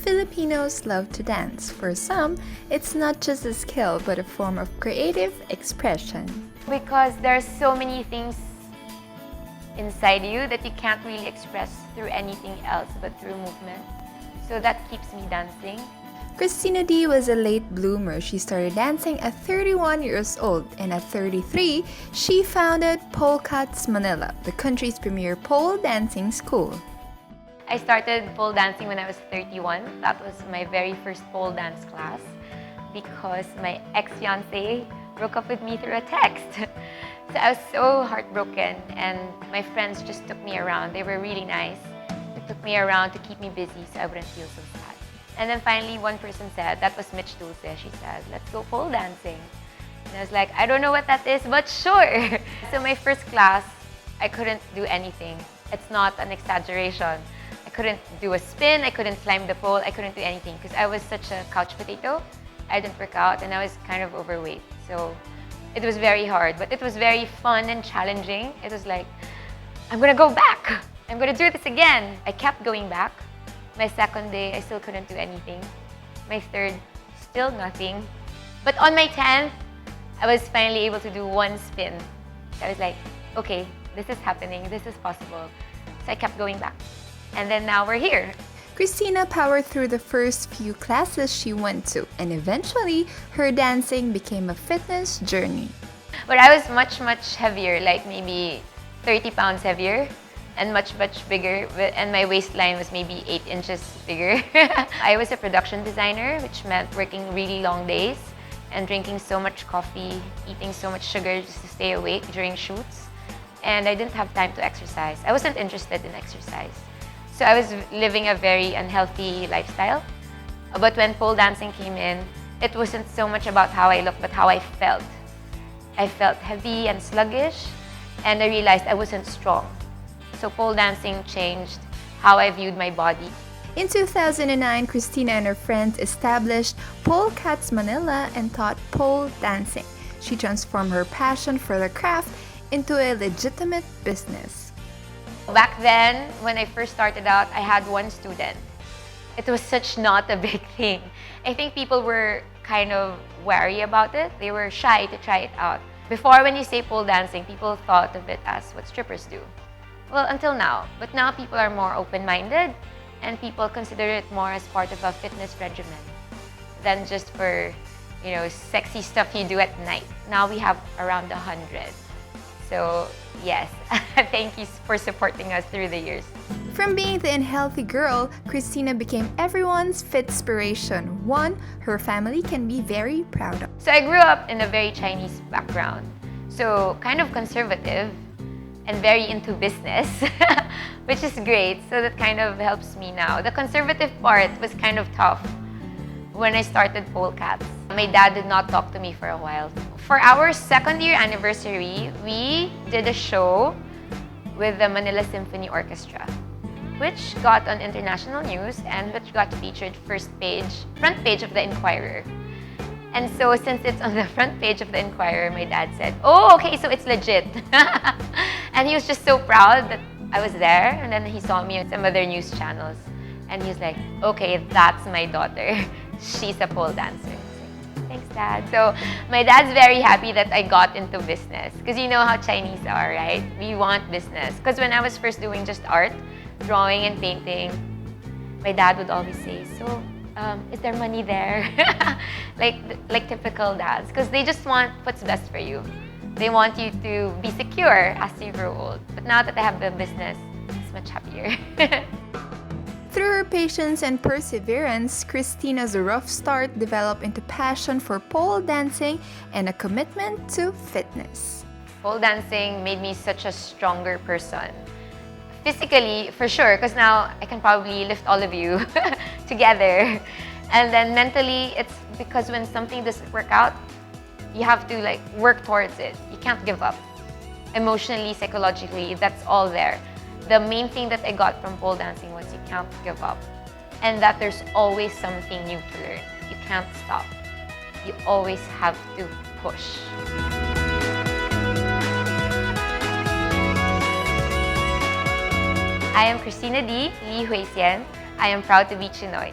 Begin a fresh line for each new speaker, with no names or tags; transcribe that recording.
Filipinos love to dance. For some, it's not just a skill but a form of creative expression.
Because there are so many things inside you that you can't really express through anything else but through movement. So that keeps me dancing.
Christina D was a late bloomer. She started dancing at 31 years old, and at 33, she founded Polecats Manila, the country's premier pole dancing school.
I started pole dancing when I was 31. That was my very first pole dance class because my ex-fiancé broke up with me through a text. So I was so heartbroken, and my friends just took me around. They were really nice. They took me around to keep me busy so I wouldn't feel so sad. And then finally one person said, that was Mitch Dulce, she said, let's go pole dancing. And I was like, I don't know what that is, but sure. So my first class, I couldn't do anything. It's not an exaggeration. I couldn't do a spin, I couldn't climb the pole, I couldn't do anything because I was such a couch potato. I didn't work out and I was kind of overweight. So it was very hard, but it was very fun and challenging. It was like, I'm gonna go back. I'm gonna do this again. I kept going back. My second day, I still couldn't do anything. My third, still nothing. But on my 10th, I was finally able to do one spin. So I was like, okay, this is happening, this is possible. So I kept going back. And then now we're here.
Christina powered through the first few classes she went to, and eventually, her dancing became a fitness journey.
But I was much, much heavier, like maybe 30 pounds heavier. And much bigger, and my waistline was maybe 8 inches bigger. I was a production designer, which meant working really long days and drinking so much coffee, eating so much sugar just to stay awake during shoots. And I didn't have time to exercise. I wasn't interested in exercise. So I was living a very unhealthy lifestyle. But when pole dancing came in, it wasn't so much about how I looked, but how I felt. I felt heavy and sluggish, and I realized I wasn't strong. So pole dancing changed how I viewed my body.
In 2009, Christina and her friends established Polecats Manila and taught pole dancing. She transformed her passion for the craft into a legitimate business.
Back then, when I first started out, I had one student. It was such not a big thing. I think people were kind of wary about it. They were shy to try it out. Before, when you say pole dancing, people thought of it as what strippers do. Well, until now. But now people are more open-minded and people consider it more as part of a fitness regimen than just for, sexy stuff you do at night. Now we have around 100. So, yes, thank you for supporting us through the years.
From being the unhealthy girl, Christina became everyone's fit inspiration, one her family can be very proud of.
So I grew up in a very Chinese background. So kind of conservative and very into business, which is great. So that kind of helps me now. The conservative part was kind of tough when I started Polecats. My dad did not talk to me for a while. For our second year anniversary, we did a show with the Manila Symphony Orchestra, which got on international news and which got featured front page of the Inquirer. And so since it's on the front page of the Inquirer, my dad said, oh, okay, so it's legit. And he was just so proud that I was there. And then he saw me on some other news channels. And he was like, okay, that's my daughter. She's a pole dancer. Thanks, Dad. So my dad's very happy that I got into business. Because you know how Chinese are, right? We want business. Because when I was first doing just art, drawing and painting, my dad would always say, so, is there money there? like typical dads, because they just want what's best for you. They want you to be secure as you grow old. But now that I have the business, it's much happier.
Through her patience and perseverance, Christina's rough start developed into passion for pole dancing and a commitment to fitness.
Pole dancing made me such a stronger person. Physically, for sure, because now I can probably lift all of you together. And then mentally, it's because when something doesn't work out, you have to work towards it. You can't give up. Emotionally, psychologically, that's all there. The main thing that I got from pole dancing was you can't give up. And that there's always something new to learn. You can't stop. You always have to push. I am Christina D. Lee Huisian. I am proud to be Chinoy.